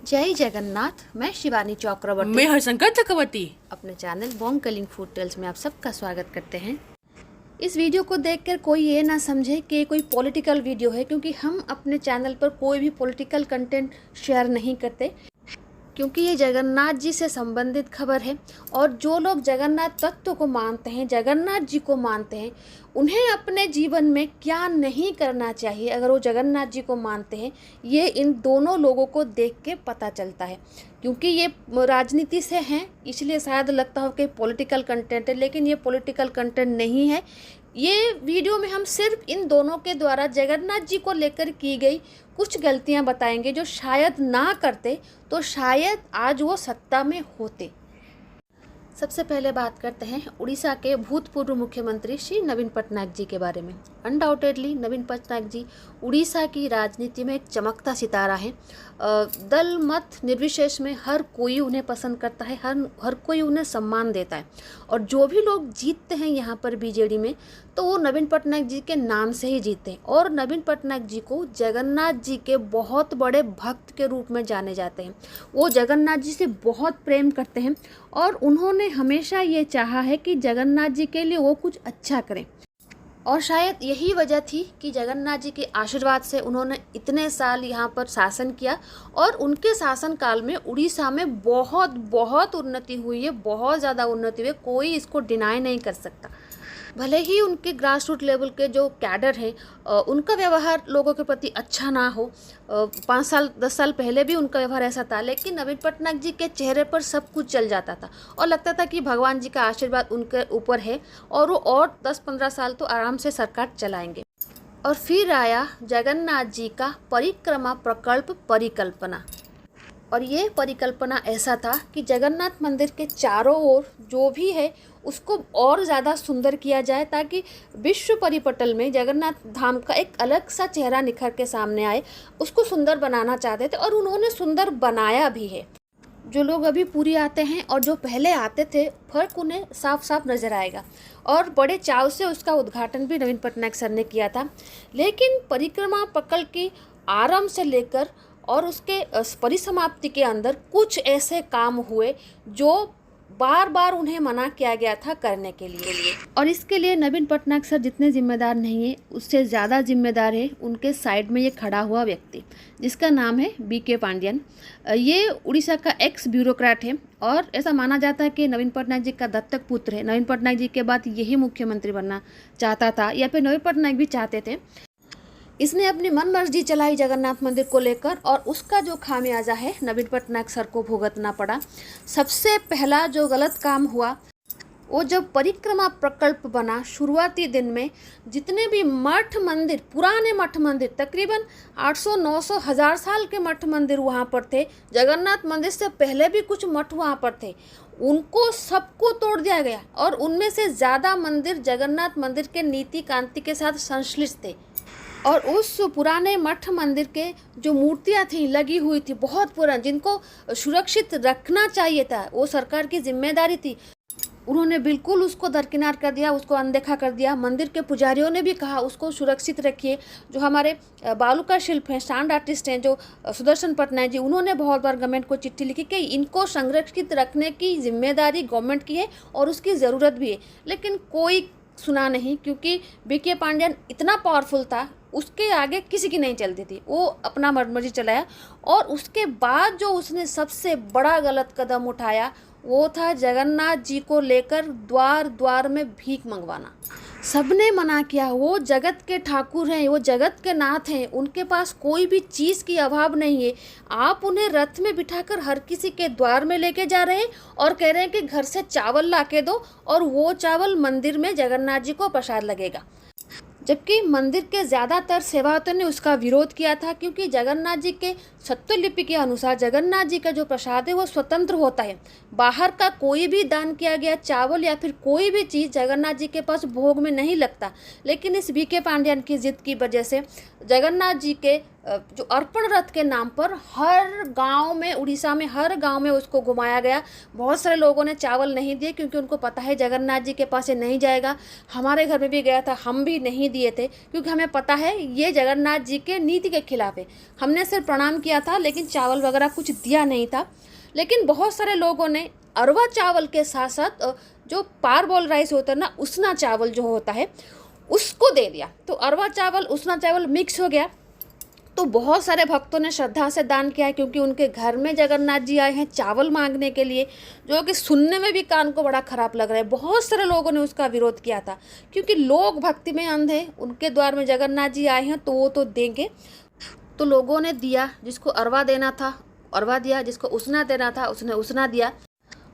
जय जगन्नाथ। मैं शिवानी चक्रवर्ती। मैं हरशंकर चक्रवर्ती। अपने channel Bong Culling Food Tales में आप सबका स्वागत करते हैं। इस वीडियो को देखकर कोई ये ना समझे कि कोई पॉलिटिकल वीडियो है, क्योंकि हम अपने चैनल पर कोई भी पॉलिटिकल कंटेंट शेयर नहीं करते, क्योंकि ये जगन्नाथ जी से संबंधित खबर है। और जो लोग जगन्नाथ तत्व को मानते हैं, जगन्नाथ जी को मानते हैं, उन्हें अपने जीवन में क्या नहीं करना चाहिए अगर वो जगन्नाथ जी को मानते हैं, ये इन दोनों लोगों को देख के पता चलता है। क्योंकि ये राजनीति से हैं, इसलिए शायद लगता हो कि पॉलिटिकल कंटेंट है, लेकिन ये पॉलिटिकल कंटेंट नहीं है। ये वीडियो में हम सिर्फ इन दोनों के द्वारा जगन्नाथ जी को लेकर की गई कुछ गलतियां बताएंगे, जो शायद ना करते तो शायद आज वो सत्ता में होते। सबसे पहले बात करते हैं उड़ीसा के भूतपूर्व मुख्यमंत्री श्री नवीन पटनायक जी के बारे में। अनडाउटेडली नवीन पटनायक जी उड़ीसा की राजनीति में एक चमकता सितारा है। दल मत निर्विशेष में हर कोई उन्हें पसंद करता है, हर कोई उन्हें सम्मान देता है। और जो भी लोग जीतते हैं यहाँ पर बीजेडी में, तो वो नवीन पटनायक जी के नाम से ही जीतते हैं। और नवीन पटनायक जी को जगन्नाथ जी के बहुत बड़े भक्त के रूप में जाने जाते हैं। वो जगन्नाथ जी से बहुत प्रेम करते हैं और उन्होंने हमेशा ये चाहा है कि जगन्नाथ जी के लिए वो कुछ अच्छा करें। और शायद यही वजह थी कि जगन्नाथ जी के आशीर्वाद से उन्होंने इतने साल यहाँ पर शासन किया और उनके शासनकाल में उड़ीसा में बहुत उन्नति हुई है, बहुत ज़्यादा उन्नति हुई है। कोई इसको डिनाई नहीं कर सकता। भले ही उनके ग्रास रूट लेवल के जो कैडर हैं, उनका व्यवहार लोगों के प्रति अच्छा ना हो, 5 साल 10 साल पहले भी उनका व्यवहार ऐसा था, लेकिन नवीन पटनायक जी के चेहरे पर सब कुछ चल जाता था और लगता था कि भगवान जी का आशीर्वाद उनके ऊपर है और वो और 10-15 साल तो आराम से सरकार चलाएंगे। और फिर आया जगन्नाथ जी का परिक्रमा प्रकल्प परिकल्पना। और ये परिकल्पना ऐसा था कि जगन्नाथ मंदिर के चारों ओर जो भी है उसको और ज़्यादा सुंदर किया जाए, ताकि विश्व परिपटल में जगन्नाथ धाम का एक अलग सा चेहरा निखर के सामने आए। उसको सुंदर बनाना चाहते थे और उन्होंने सुंदर बनाया भी है। जो लोग अभी पूरी आते हैं और जो पहले आते थे, फर्क उन्हें साफ साफ नज़र आएगा। और बड़े चाव से उसका उद्घाटन भी नवीन पटनायक सर ने किया था। लेकिन परिक्रमा प्रकल्प की आरंभ से लेकर और उसके परिसमाप्ति के अंदर कुछ ऐसे काम हुए जो बार बार उन्हें मना किया गया था करने के लिए। और इसके लिए नवीन पटनायक सर जितने जिम्मेदार नहीं है, उससे ज़्यादा जिम्मेदार है उनके साइड में ये खड़ा हुआ व्यक्ति, जिसका नाम है बीके पांडियन। ये उड़ीसा का एक्स ब्यूरोक्रेट है और ऐसा माना जाता है कि नवीन पटनायक जी का दत्तक पुत्र है। नवीन पटनायक जी के बाद यही मुख्यमंत्री बनना चाहता था, या फिर नवीन पटनायक भी चाहते थे। इसने अपनी मन मर्जी चलाई जगन्नाथ मंदिर को लेकर और उसका जो खामियाजा है नवीन पटनायक सर को भुगतना पड़ा। सबसे पहला जो गलत काम हुआ वो जब परिक्रमा प्रकल्प बना, शुरुआती दिन में जितने भी मठ मंदिर, पुराने मठ मंदिर, तकरीबन 800-900 हज़ार साल के मठ मंदिर वहाँ पर थे, जगन्नाथ मंदिर से पहले भी कुछ मठ वहाँ पर थे, उनको सबको तोड़ दिया गया। और उनमें से ज़्यादा मंदिर जगन्नाथ मंदिर के नीति कांति के साथ संश्लिष्ट थे। और उस पुराने मठ मंदिर के जो मूर्तियां थी लगी हुई थी बहुत पुरानी, जिनको सुरक्षित रखना चाहिए था, वो सरकार की जिम्मेदारी थी, उन्होंने बिल्कुल उसको दरकिनार कर दिया, उसको अनदेखा कर दिया। मंदिर के पुजारियों ने भी कहा उसको सुरक्षित रखिए। जो हमारे बालू का शिल्प हैं, स्टैंड आर्टिस्ट हैं, जो सुदर्शन पटनायक जी, उन्होंने बहुत बार गवर्नमेंट को चिट्ठी लिखी कि इनको संरक्षित रखने की जिम्मेदारी गवर्नमेंट की है और उसकी ज़रूरत भी है। लेकिन कोई सुना नहीं, क्योंकि बीके पांडियन इतना पावरफुल था, उसके आगे किसी की नहीं चलती थी। वो अपना मर्जी चलाया। और उसके बाद जो उसने सबसे बड़ा गलत कदम उठाया वो था जगन्नाथ जी को लेकर द्वार द्वार में भीख मंगवाना। सबने मना किया, वो जगत के ठाकुर हैं, वो जगत के नाथ हैं, उनके पास कोई भी चीज़ की अभाव नहीं है। आप उन्हें रथ में बिठाकर हर किसी के द्वार में लेके जा रहे हैं और कह रहे हैं कि घर से चावल ला के दो और वो चावल मंदिर में जगन्नाथ जी को प्रसाद लगेगा। जबकि मंदिर के ज़्यादातर सेवायतों ने उसका विरोध किया था, क्योंकि जगन्नाथ जी के सत्वलिपि के अनुसार जगन्नाथ जी का जो प्रसाद है वो स्वतंत्र होता है। बाहर का कोई भी दान किया गया चावल या फिर कोई भी चीज़ जगन्नाथ जी के पास भोग में नहीं लगता। लेकिन इस बीके पांडियन की जिद की वजह से जगन्नाथ जी के जो अर्पण रथ के नाम पर हर गांव में, उड़ीसा में हर गांव में उसको घुमाया गया। बहुत सारे लोगों ने चावल नहीं दिए क्योंकि उनको पता है जगन्नाथ जी के पास ये नहीं जाएगा। हमारे घर में भी गया था, हम भी नहीं दिए थे क्योंकि हमें पता है ये जगन्नाथ जी के नीति के खिलाफ है। हमने सिर्फ प्रणाम किया था, लेकिन चावल वगैरह कुछ दिया नहीं था। लेकिन बहुत सारे लोगों ने अरवा चावल के साथ साथ जो पारबॉल राइस होता है ना, उसना चावल जो होता है उसको दे दिया। तो अरवा चावल उसना चावल मिक्स हो गया। तो बहुत सारे भक्तों ने श्रद्धा से दान किया है क्योंकि उनके घर में जगन्नाथ जी आए हैं चावल मांगने के लिए, जो कि सुनने में भी कान को बड़ा खराब लग रहा है। बहुत सारे लोगों ने उसका विरोध किया था क्योंकि लोग भक्ति में अंधे, उनके द्वार में जगन्नाथ जी आए हैं तो वो तो देंगे। तो लोगों ने दिया, जिसको अरवा देना था अरवा दिया, जिसको उसना देना था उसने उसना दिया।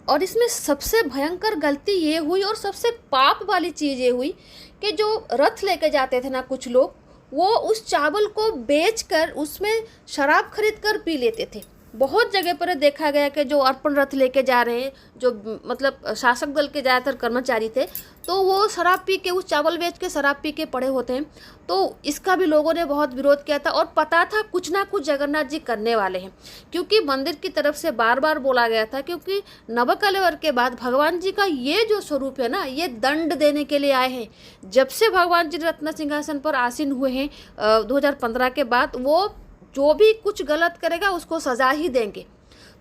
और इसमें सबसे भयंकर गलती ये हुई और सबसे पाप वाली चीज़ ये हुई कि जो रथ लेके जाते थे ना कुछ लोग, वो उस चावल को बेचकर उसमें शराब खरीद कर पी लेते थे। बहुत जगह पर देखा गया कि जो अर्पण रथ लेके जा रहे हैं, जो मतलब शासक दल के ज़्यादातर कर्मचारी थे, तो वो शराब पी के, उस चावल बेच के शराब पी के पड़े होते हैं। तो इसका भी लोगों ने बहुत विरोध किया था और पता था कुछ ना कुछ जगन्नाथ जी करने वाले हैं, क्योंकि मंदिर की तरफ से बार बार बोला गया था, क्योंकि नवकलेवर के बाद भगवान जी का ये जो स्वरूप है ना, ये दंड देने के लिए आए हैं। जब से भगवान जी रत्न सिंहासन पर आसीन हुए हैं 2015 के बाद, वो जो भी कुछ गलत करेगा उसको सज़ा ही देंगे।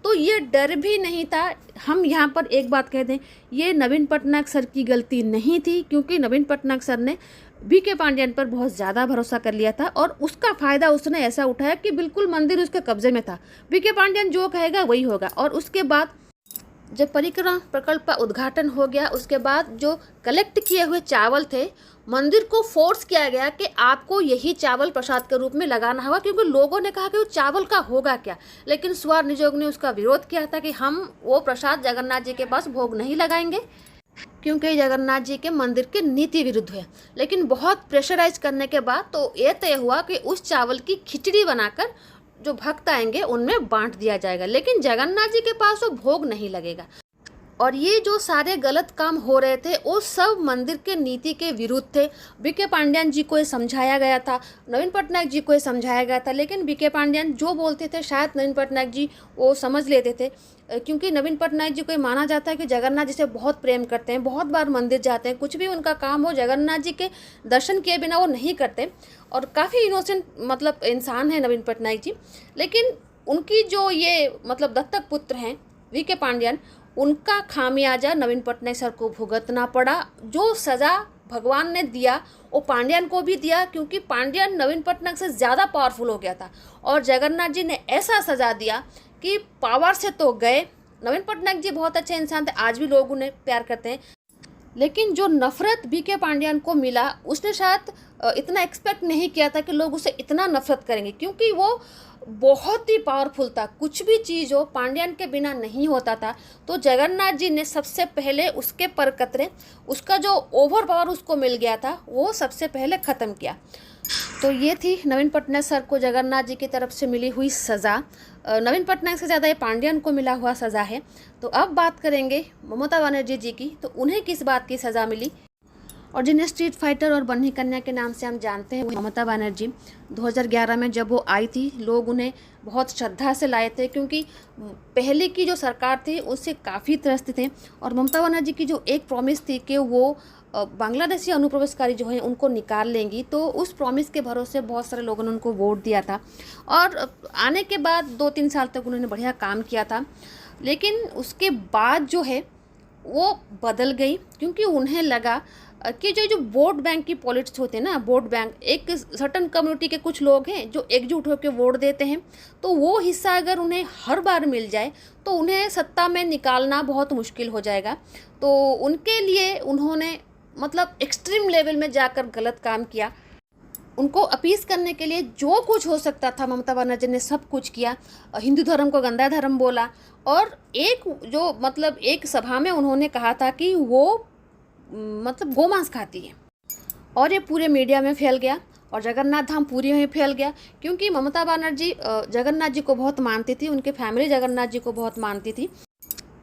तो ये डर भी नहीं था। हम यहाँ पर एक बात कह दें, ये नवीन पटनायक सर की गलती नहीं थी, क्योंकि नवीन पटनायक सर ने बीके पांडियन पर बहुत ज़्यादा भरोसा कर लिया था और उसका फ़ायदा उसने ऐसा उठाया कि बिल्कुल मंदिर उसके कब्जे में था। बीके पांडियन जो कहेगा वही होगा। और उसके बाद जब परिक्रमा प्रकल्प का उद्घाटन हो गया, उसके बाद जो कलेक्ट किए हुए चावल थे, मंदिर को फोर्स किया गया कि आपको यही चावल प्रसाद के रूप में लगाना होगा, क्योंकि लोगों ने कहा कि वो चावल का होगा क्या। लेकिन स्वर निजोग ने उसका विरोध किया था कि हम वो प्रसाद जगन्नाथ जी के पास भोग नहीं लगाएंगे, क्योंकि जगन्नाथ जी के मंदिर के नीति विरुद्ध है। लेकिन बहुत प्रेशराइज करने के बाद तो ये तय हुआ कि उस चावल की खिचड़ी बनाकर जो भक्त आएंगे उनमें बांट दिया जाएगा, लेकिन जगन्नाथ जी के पास वो भोग नहीं लगेगा। और ये जो सारे गलत काम हो रहे थे वो सब मंदिर के नीति के विरुद्ध थे। बीके पांडियन जी को ये समझाया गया था, नवीन पटनायक जी को ये समझाया गया था, लेकिन बीके पांडियन जो बोलते थे शायद नवीन पटनायक जी वो समझ लेते थे, क्योंकि नवीन पटनायक जी को ये माना जाता है कि जगन्नाथ जी से बहुत प्रेम करते हैं, बहुत बार मंदिर जाते हैं, कुछ भी उनका काम हो जगन्नाथ जी के दर्शन किए बिना वो नहीं करते। और काफ़ी इनोसेंट मतलब इंसान है नवीन पटनायक जी। लेकिन उनकी जो ये मतलब दत्तक पुत्र हैं वीके पांडियन, उनका खामियाजा नवीन पटनायक सर को भुगतना पड़ा। जो सज़ा भगवान ने दिया वो पांडियन को भी दिया, क्योंकि पांडियन नवीन पटनायक से ज़्यादा पावरफुल हो गया था। और जगन्नाथ जी ने ऐसा सज़ा दिया कि पावर से तो गए। नवीन पटनायक जी बहुत अच्छे इंसान थे, आज भी लोग उन्हें प्यार करते हैं, लेकिन जो नफ़रत बीके पांडियन को मिला, उसने शायद इतना एक्सपेक्ट नहीं किया था कि लोग उसे इतना नफ़रत करेंगे, क्योंकि वो बहुत ही पावरफुल था। कुछ भी चीज़ हो पांडियन के बिना नहीं होता था। तो जगन्नाथ जी ने सबसे पहले उसके पर कतरे, उसका जो ओवर पावर उसको मिल गया था, वो सबसे पहले ख़त्म किया। तो ये थी नवीन पटनायक सर को जगन्नाथ जी की तरफ से मिली हुई सज़ा। नवीन पटनायक से ज़्यादा ये पांडियन को मिला हुआ सज़ा है। तो अब बात करेंगे ममता बनर्जी जी की, तो उन्हें किस बात की सज़ा मिली। और जिन्हें स्ट्रीट फाइटर और बन्ही कन्या के नाम से हम जानते हैं, ममता बनर्जी 2011 में जब वो आई थी, लोग उन्हें बहुत श्रद्धा से लाए थे, क्योंकि पहले की जो सरकार थी उससे काफ़ी त्रस्त थे। और ममता बनर्जी की जो एक प्रॉमिस थी कि वो बांग्लादेशी अनुप्रवेशकारी जो हैं उनको निकाल लेंगी, तो उस प्रॉमिस के भरोसे बहुत सारे लोगों ने उनको वोट दिया था। और आने के बाद 2-3 साल तक उन्होंने बढ़िया काम किया था। लेकिन उसके बाद जो है वो बदल गई, क्योंकि उन्हें लगा कि जो वोट बैंक की पॉलिटिक्स होते हैं ना, वोट बैंक एक सर्टन कम्युनिटी के कुछ लोग हैं जो एकजुट होकर वोट देते हैं, तो वो हिस्सा अगर उन्हें हर बार मिल जाए तो उन्हें सत्ता में निकालना बहुत मुश्किल हो जाएगा। तो उनके लिए उन्होंने मतलब एक्सट्रीम लेवल में जाकर गलत काम किया। उनको अपीस करने के लिए जो कुछ हो सकता था ममता बनर्जी ने सब कुछ किया। हिंदू धर्म को गंदा धर्म बोला, और एक सभा में उन्होंने कहा था कि वो मतलब गोमांस खाती है, और ये पूरे मीडिया में फैल गया और जगन्नाथ धाम पूरी में फैल गया। क्योंकि ममता बनर्जी जगन्नाथ जी को बहुत मानती थी, उनके फैमिली जगन्नाथ जी को बहुत मानती थी।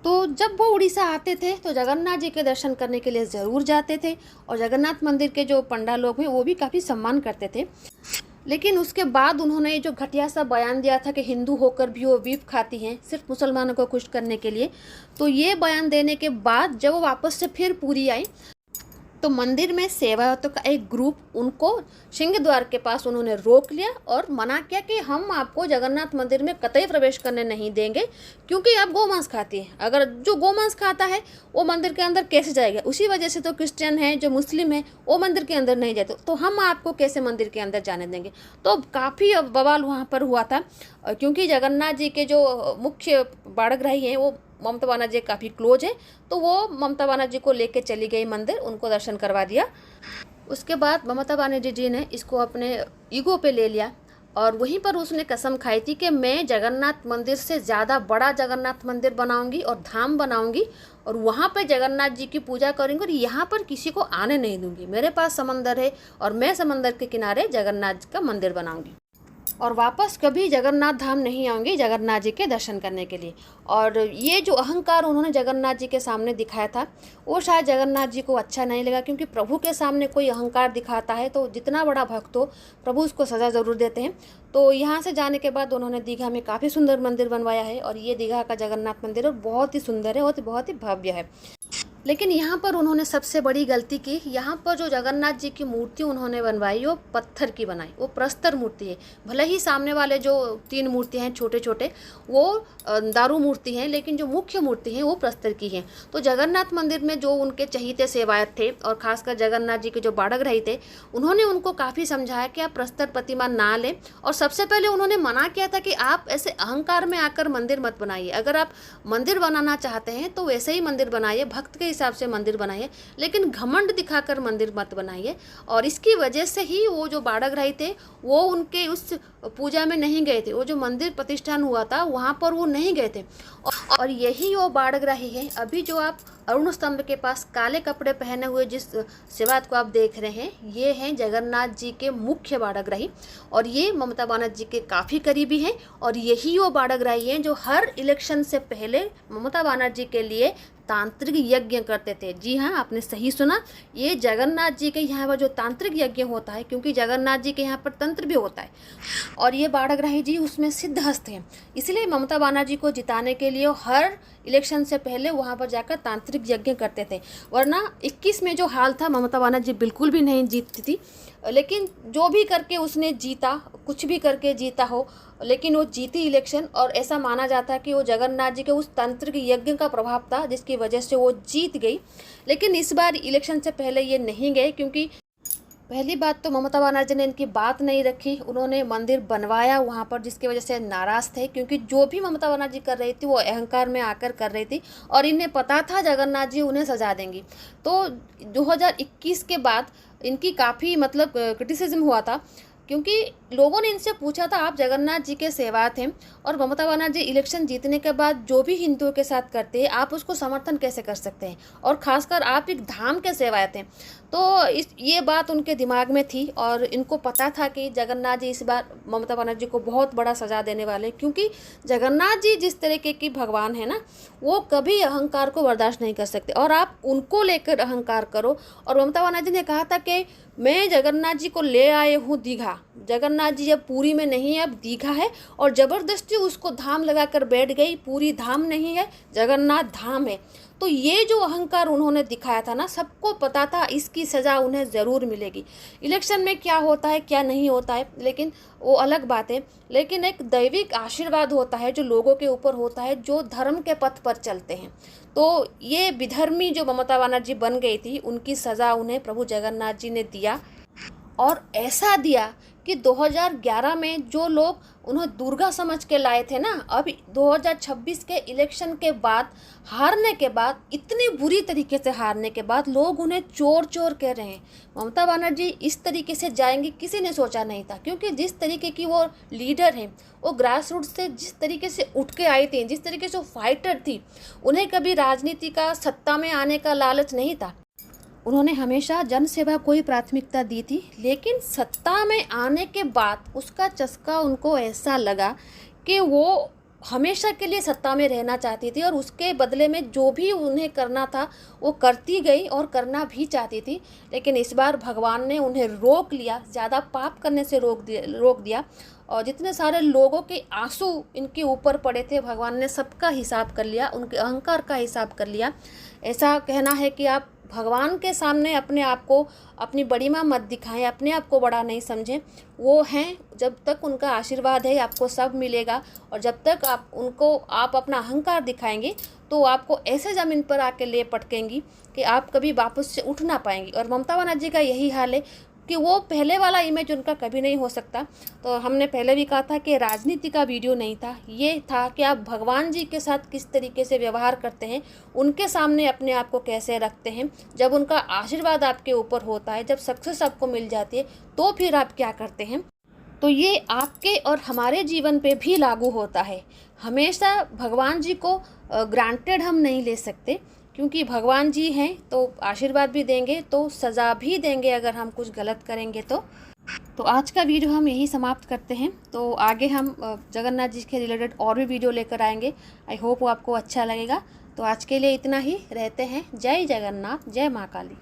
तो जब वो उड़ीसा आते थे तो जगन्नाथ जी के दर्शन करने के लिए ज़रूर जाते थे, और जगन्नाथ मंदिर के जो पंडा लोग हैं वो भी काफ़ी सम्मान करते थे। लेकिन उसके बाद उन्होंने ये जो घटिया सा बयान दिया था कि हिंदू होकर भी वो बीफ खाती हैं सिर्फ मुसलमानों को खुश करने के लिए, तो ये बयान देने के बाद जब वो वापस से फिर पुरी आई तो मंदिर में सेवायतों का एक ग्रुप उनको सिंह द्वार के पास उन्होंने रोक लिया और मना किया कि हम आपको जगन्नाथ मंदिर में कतई प्रवेश करने नहीं देंगे क्योंकि आप गोमांस खाती हैं। अगर जो गोमांस खाता है वो मंदिर के अंदर कैसे जाएगा? उसी वजह से तो क्रिश्चियन हैं, जो मुस्लिम हैं, वो मंदिर के अंदर नहीं जाते, तो हम आपको कैसे मंदिर के अंदर जाने देंगे? तो काफ़ी बवाल वहाँ पर हुआ था क्योंकि जगन्नाथ जी के जो मुख्य बाड़ग्राही हैं वो ममता बनर्जी काफ़ी क्लोज है, तो वो ममता बनर्जी को लेके चली गई मंदिर, उनको दर्शन करवा दिया। उसके बाद ममता बनर्जी जी ने इसको अपने ईगो पे ले लिया और वहीं पर उसने कसम खाई थी कि मैं जगन्नाथ मंदिर से ज़्यादा बड़ा जगन्नाथ मंदिर बनाऊंगी और धाम बनाऊंगी और वहाँ पे जगन्नाथ जी की पूजा करूंगी और यहाँ पर किसी को आने नहीं दूंगी। मेरे पास समंदर है और मैं समंदर के किनारे जगन्नाथ का मंदिर बनाऊंगी और वापस कभी जगन्नाथ धाम नहीं आऊँगी जगन्नाथ जी के दर्शन करने के लिए। और ये जो अहंकार उन्होंने जगन्नाथ जी के सामने दिखाया था वो शायद जगन्नाथ जी को अच्छा नहीं लगा, क्योंकि प्रभु के सामने कोई अहंकार दिखाता है तो जितना बड़ा भक्त हो प्रभु उसको सज़ा ज़रूर देते हैं। तो यहाँ से जाने के बाद उन्होंने दीघा में काफ़ी सुंदर मंदिर बनवाया है और ये दीघा का जगन्नाथ मंदिर और बहुत ही सुंदर है और बहुत ही भव्य है। लेकिन यहाँ पर उन्होंने सबसे बड़ी गलती की, यहाँ पर जो जगन्नाथ जी की मूर्ति उन्होंने बनवाई वो पत्थर की बनाई, वो प्रस्तर मूर्ति है। भले ही सामने वाले जो 3 मूर्तियाँ हैं छोटे छोटे वो दारू मूर्ति हैं, लेकिन जो मुख्य मूर्ति हैं वो प्रस्तर की हैं। तो जगन्नाथ मंदिर में जो उनके चहीते सेवायत थे और ख़ासकर जगन्नाथ जी के जो बाड़ग्राही थे उन्होंने उनको काफ़ी समझाया कि आप प्रस्तर प्रतिमा ना लें और सबसे पहले उन्होंने मना किया था कि आप ऐसे अहंकार में आकर मंदिर मत बनाइए। अगर आप मंदिर बनाना चाहते हैं तो वैसे ही मंदिर बनाइए, भक्त के हिसाब से मंदिर बनाइए, लेकिन घमंड दिखाकर मंदिर मत बनाइए। और इसकी वजह से ही वो जो बाड़ग्राही थे वो उनके उस पूजा में नहीं गए थे, वो जो मंदिर प्रतिष्ठान हुआ था वहाँ पर वो नहीं गए थे। और यही वो बाड़ग्राही है। अभी जो आप अरुण स्तंभ के पास काले कपड़े पहने हुए जिस सेवायत को आप देख रहे हैं ये हैं जगन्नाथ जी के मुख्य बाड़ग्राही और ये ममता बनर्जी के काफ़ी करीबी हैं और यही वो बाड़ग्राही हैं जो हर इलेक्शन से पहले ममता बनर्जी के लिए तांत्रिक यज्ञ करते थे। जी हाँ, आपने सही सुना, ये जगन्नाथ जी के यहाँ पर जो तांत्रिक यज्ञ होता है, क्योंकि जगन्नाथ जी के यहाँ पर तंत्र भी होता है और ये बाड़ग्राही जी उसमें सिद्धहस्त हैं, इसलिए ममता बनर्जी को जिताने के लिए हर इलेक्शन से पहले वहाँ पर जाकर तांत्रिक यज्ञ करते थे। वरना 21 में जो हाल था ममता बनर्जी बिल्कुल भी नहीं जीतती थी, लेकिन जो भी करके उसने जीता, कुछ भी करके जीता हो, लेकिन वो जीती इलेक्शन और ऐसा माना जाता है कि वो जगन्नाथ जी के उस तांत्रिक यज्ञ का प्रभाव था जिसकी वजह से वो जीत गई। लेकिन इस बार इलेक्शन से पहले ये नहीं गए, क्योंकि पहली बात तो ममता बनर्जी ने इनकी बात नहीं रखी, उन्होंने मंदिर बनवाया वहाँ पर जिसकी वजह से नाराज़ थे, क्योंकि जो भी ममता बनर्जी कर रही थी वो अहंकार में आकर कर रही थी और इन्हें पता था जगन्नाथ जी उन्हें सजा देंगी। तो 2021 के बाद इनकी काफ़ी क्रिटिसिज्म हुआ था, क्योंकि लोगों ने इनसे पूछा था आप जगन्नाथ जी के सेवक हैं और ममता बनर्जी इलेक्शन जीतने के बाद जो भी हिंदुओं के साथ करते हैं आप उसको समर्थन कैसे कर सकते हैं, और ख़ासकर आप एक धाम के सेवक हैं। तो ये बात उनके दिमाग में थी और इनको पता था कि जगन्नाथ जी इस बार ममता बनर्जी को बहुत बड़ा सज़ा देने वाले, क्योंकि जगन्नाथ जी जिस तरीके की भगवान है ना वो कभी अहंकार को बर्दाश्त नहीं कर सकते और आप उनको लेकर अहंकार करो। और ममता बनर्जी ने कहा था कि मैं जगन्नाथ जी को ले आए हूँ दीघा, जगन्नाथ जी अब पूरी में नहीं है, अब दीघा है, और ज़बरदस्ती उसको धाम लगाकर बैठ गई। पूरी धाम नहीं है, जगन्नाथ धाम है। तो ये जो अहंकार उन्होंने दिखाया था ना, सबको पता था इसकी सज़ा उन्हें ज़रूर मिलेगी। इलेक्शन में क्या होता है क्या नहीं होता है लेकिन वो अलग बात है, लेकिन एक दैविक आशीर्वाद होता है जो लोगों के ऊपर होता है जो धर्म के पथ पर चलते हैं। तो ये विधर्मी जो ममता बनर्जी बन गई थी उनकी सज़ा उन्हें प्रभु जगन्नाथ जी ने दिया, और ऐसा दिया कि 2011 में जो लोग उन्हें दुर्गा समझ के लाए थे ना, अब 2026 के इलेक्शन के बाद हारने के बाद, इतनी बुरी तरीके से हारने के बाद लोग उन्हें चोर चोर कह रहे हैं। ममता बनर्जी इस तरीके से जाएंगी किसी ने सोचा नहीं था, क्योंकि जिस तरीके की वो लीडर हैं, वो ग्रास रूट से जिस तरीके से उठ के आई थी, जिस तरीके से वो फाइटर थी, उन्हें कभी राजनीति का सत्ता में आने का लालच नहीं था। उन्होंने हमेशा जन सेवा को ही प्राथमिकता दी थी, लेकिन सत्ता में आने के बाद उसका चस्का उनको ऐसा लगा कि वो हमेशा के लिए सत्ता में रहना चाहती थी और उसके बदले में जो भी उन्हें करना था वो करती गई और करना भी चाहती थी। लेकिन इस बार भगवान ने उन्हें रोक लिया, ज़्यादा पाप करने से रोक दिया। और जितने सारे लोगों के आंसू इनके ऊपर पड़े थे, भगवान ने सबका हिसाब कर लिया, उनके अहंकार का हिसाब कर लिया। ऐसा कहना है कि आप भगवान के सामने अपने आप को, अपनी बड़ीमा मत दिखाएं, अपने आप को बड़ा नहीं समझें। वो हैं, जब तक उनका आशीर्वाद है आपको सब मिलेगा, और जब तक आप अपना अहंकार दिखाएंगे तो आपको ऐसे ज़मीन पर आके ले पटकेंगी कि आप कभी वापस से उठ ना पाएंगी। और ममता बनर्जी का यही हाल है कि वो पहले वाला इमेज उनका कभी नहीं हो सकता। तो हमने पहले भी कहा था कि राजनीति का वीडियो नहीं था, ये था कि आप भगवान जी के साथ किस तरीके से व्यवहार करते हैं, उनके सामने अपने आप को कैसे रखते हैं। जब उनका आशीर्वाद आपके ऊपर होता है, जब सक्सेस आपको मिल जाती है, तो फिर आप क्या करते हैं। तो ये आपके और हमारे जीवन पे भी लागू होता है। हमेशा भगवान जी को ग्रांटेड हम नहीं ले सकते, क्योंकि भगवान जी हैं तो आशीर्वाद भी देंगे, तो सज़ा भी देंगे अगर हम कुछ गलत करेंगे तो आज का वीडियो हम यही समाप्त करते हैं। तो आगे हम जगन्नाथ जी के रिलेटेड और भी वीडियो लेकर आएंगे। आई होप वो आपको अच्छा लगेगा। तो आज के लिए इतना ही, रहते हैं। जय जगन्नाथ, जय माँ काली।